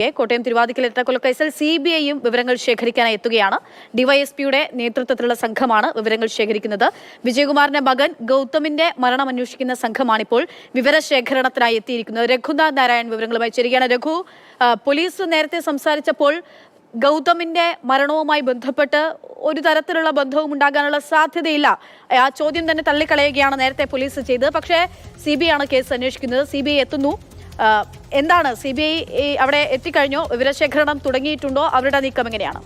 കോട്ടയം തിരുവാതിക്കൽ ഇരട്ടക്കൊലക്കേസിൽ CBIയും വിവരങ്ങൾ ശേഖരിക്കാനായി എത്തുകയാണ്. ഡിവൈഎസ്പിയുടെ നേതൃത്വത്തിലുള്ള സംഘമാണ് വിവരങ്ങൾ ശേഖരിക്കുന്നത്. വിജയകുമാറിന്റെ മകൻ ഗൗതമിന്റെ മരണം അന്വേഷിക്കുന്ന സംഘമാണിപ്പോൾ വിവരശേഖരണത്തിനായി എത്തിയിരിക്കുന്നത്. രഘുനാഥ് നാരായൺ വിവരങ്ങളുമായി ചേരുകയാണ്. രഘു, പോലീസ് നേരത്തെ സംസാരിച്ചപ്പോൾ ഗൗതമിന്റെ മരണവുമായി ബന്ധപ്പെട്ട് ഒരു തരത്തിലുള്ള ബന്ധവും ഉണ്ടാകാനുള്ള സാധ്യതയില്ല, ആ ചോദ്യം തന്നെ തള്ളിക്കളയുകയാണ് നേരത്തെ പോലീസ് ചെയ്തത്. പക്ഷേ CBI ആണ് കേസ് അന്വേഷിക്കുന്നത്. CBI എത്തുന്നു. എന്താണ് CBI അവിടെ എത്തിക്കഴിഞ്ഞോ? വിവരശേഖരണം തുടങ്ങിയിട്ടുണ്ടോ? അവരുടെ നീക്കം എങ്ങനെയാണ്?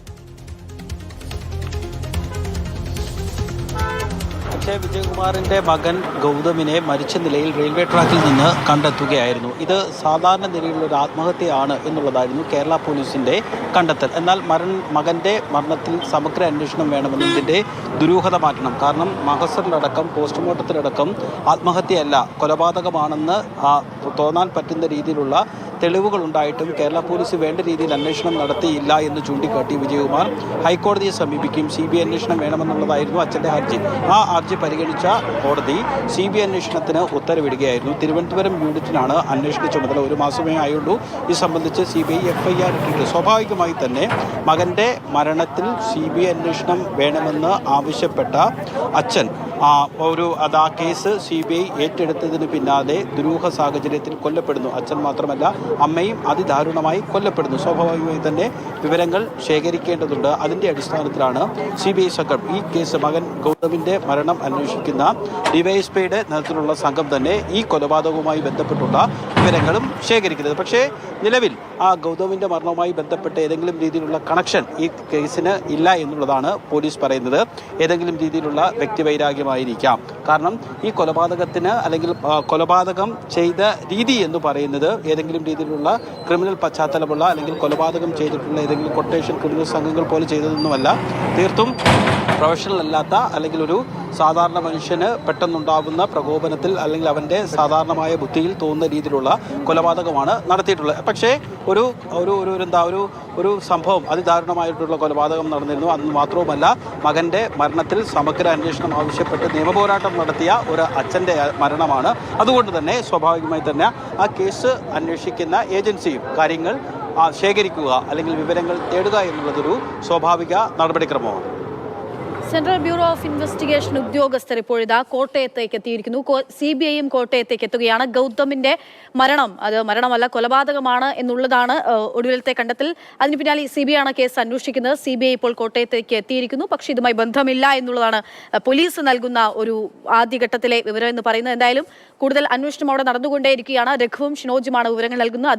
വിജയകുമാറിന്റെ മകൻ ഗൗതമിനെ മരിച്ച നിലയിൽ റെയിൽവേ ട്രാക്കിൽ നിന്ന് കണ്ടെത്തുകയായിരുന്നു. ഇത് സാധാരണ നിലയിലുള്ള ഒരു ആത്മഹത്യയാണ് എന്നുള്ളതായിരുന്നു കേരള പോലീസിന്റെ കണ്ടെത്തൽ. എന്നാൽ മകന്റെ മരണത്തിൽ സമഗ്ര അന്വേഷണം വേണമെന്നതിന്റെ ദുരൂഹത മാറ്റണം. കാരണം മഹസറിലടക്കം പോസ്റ്റ്മോർട്ടത്തിലടക്കം ആത്മഹത്യയല്ല, കൊലപാതകമാണെന്ന് തോന്നാൻ പറ്റുന്ന രീതിയിലുള്ള തെളിവുകൾ ഉണ്ടായിട്ടും കേരള പോലീസ് വേണ്ട രീതിയിൽ അന്വേഷണം നടത്തിയില്ല എന്ന് ചൂണ്ടിക്കാട്ടി വിജയകുമാർ ഹൈക്കോടതിയെ സമീപിക്കും. CBI അന്വേഷണം വേണമെന്നുള്ളതായിരുന്നു അച്ഛൻ്റെ ഹർജി. ആ ഹർജി പരിഗണിച്ച കോടതി CBI അന്വേഷണത്തിന് ഉത്തരവിടുകയായിരുന്നു. തിരുവനന്തപുരം യൂണിറ്റിനാണ് അന്വേഷണ ചുമതല. ഒരു മാസമേ ആയുള്ളൂ. ഇത് സംബന്ധിച്ച് CBI FIR ഇട്ടിട്ട് സ്വാഭാവികമായി തന്നെ മകന്റെ മരണത്തിൽ CBI അന്വേഷണം വേണമെന്ന് ആവശ്യപ്പെട്ട അച്ഛൻ ആ കേസ് CBI ഏറ്റെടുത്തതിന് പിന്നാലെ ദുരൂഹ സാഹചര്യത്തിൽ കൊല്ലപ്പെടുന്നു. അച്ഛൻ മാത്രമല്ല, അമ്മയും അതിദാരുണമായി കൊല്ലപ്പെടുന്നു. സ്വാഭാവികമായി തന്നെ വിവരങ്ങൾ ശേഖരിക്കേണ്ടതുണ്ട്. അതിന്റെ അടിസ്ഥാനത്തിലാണ് CBI സംഘം ഈ കേസ് മകൻ ഗൗതമിന്റെ മരണം അന്വേഷിക്കുന്ന ഡിവൈഎസ്പിയുടെ നേതൃത്വത്തിലുള്ള സംഘം തന്നെ ഈ കൊലപാതകവുമായി ബന്ധപ്പെട്ടുള്ള വിവരങ്ങളും ശേഖരിക്കുന്നത്. പക്ഷേ നിലവിൽ ആ ഗൗതമിന്റെ മരണവുമായി ബന്ധപ്പെട്ട് ഏതെങ്കിലും രീതിയിലുള്ള കണക്ഷൻ ഈ കേസിന് ഇല്ല എന്നുള്ളതാണ് പോലീസ് പറയുന്നത്. ഏതെങ്കിലും രീതിയിലുള്ള വ്യക്തിവൈരാഗ്യമായിരിക്കാം. കാരണം ഈ കൊലപാതകത്തിന് അല്ലെങ്കിൽ കൊലപാതകം ചെയ്ത രീതി എന്ന് പറയുന്നത് ഏതെങ്കിലും രീതിയിലുള്ള ക്രിമിനൽ പശ്ചാത്തലമുള്ള അല്ലെങ്കിൽ കൊലപാതകം ചെയ്തിട്ടുള്ള ഏതെങ്കിലും കൊട്ടേഷൻ ക്രിമിനൽ സംഘങ്ങൾ പോലെ ചെയ്തതൊന്നുമല്ല. തീർത്തും പ്രൊഫഷണൽ അല്ലാത്ത അല്ലെങ്കിൽ ഒരു സാധാരണ മനുഷ്യന് പെട്ടെന്നുണ്ടാകുന്ന പ്രകോപനത്തിൽ അല്ലെങ്കിൽ അവൻ്റെ സാധാരണമായ ബുദ്ധിയിൽ തോന്നുന്ന രീതിയിലുള്ള കൊലപാതകമാണ് നടത്തിയിട്ടുള്ളത്. പക്ഷേ ഒരു സംഭവം അതിദാരുണമായിട്ടുള്ള കൊലപാതകം നടന്നിരുന്നു. അന്ന് മാത്രവുമല്ല, മകൻ്റെ മരണത്തിൽ സമഗ്ര അന്വേഷണം ആവശ്യപ്പെട്ട് നിയമപോരാട്ടം നടത്തിയ ഒരു അച്ഛൻ്റെ മരണമാണ്. അതുകൊണ്ട് തന്നെ സ്വാഭാവികമായി തന്നെ ആ കേസ് അന്വേഷിക്കുന്ന ഏജൻസിയും കാര്യങ്ങൾ ശേഖരിക്കുക അല്ലെങ്കിൽ വിവരങ്ങൾ തേടുക എന്നുള്ളതൊരു സ്വാഭാവിക നടപടിക്രമമാണ്. സെൻട്രൽ ബ്യൂറോ ഓഫ് ഇൻവെസ്റ്റിഗേഷൻ ഉദ്യോഗസ്ഥർ ഇപ്പോഴിതാ കോട്ടയത്തേക്ക് എത്തിയിരിക്കുന്നു. CBIയും കോട്ടയത്തേക്ക് എത്തുകയാണ്. ഗൗതമിന്റെ അത് മരണമല്ല, കൊലപാതകമാണ് എന്നുള്ളതാണ് ഒടുവിലത്തെ കണ്ടെത്തൽ. അതിന് പിന്നാലെ CBI ആണ് കേസ് അന്വേഷിക്കുന്നത്. CBI ഇപ്പോൾ കോട്ടയത്തേക്ക് എത്തിയിരിക്കുന്നു. പക്ഷേ ഇതുമായി ബന്ധമില്ല എന്നുള്ളതാണ് പോലീസ് നൽകുന്ന ഒരു ആദ്യഘട്ടത്തിലെ വിവരം എന്ന് പറയുന്നത്. എന്തായാലും കൂടുതൽ അന്വേഷണം അവിടെ നടന്നുകൊണ്ടേയിരിക്കുകയാണ്. രഘുവും ഷിനോജുമാണ് വിവരങ്ങൾ നൽകുന്നത്.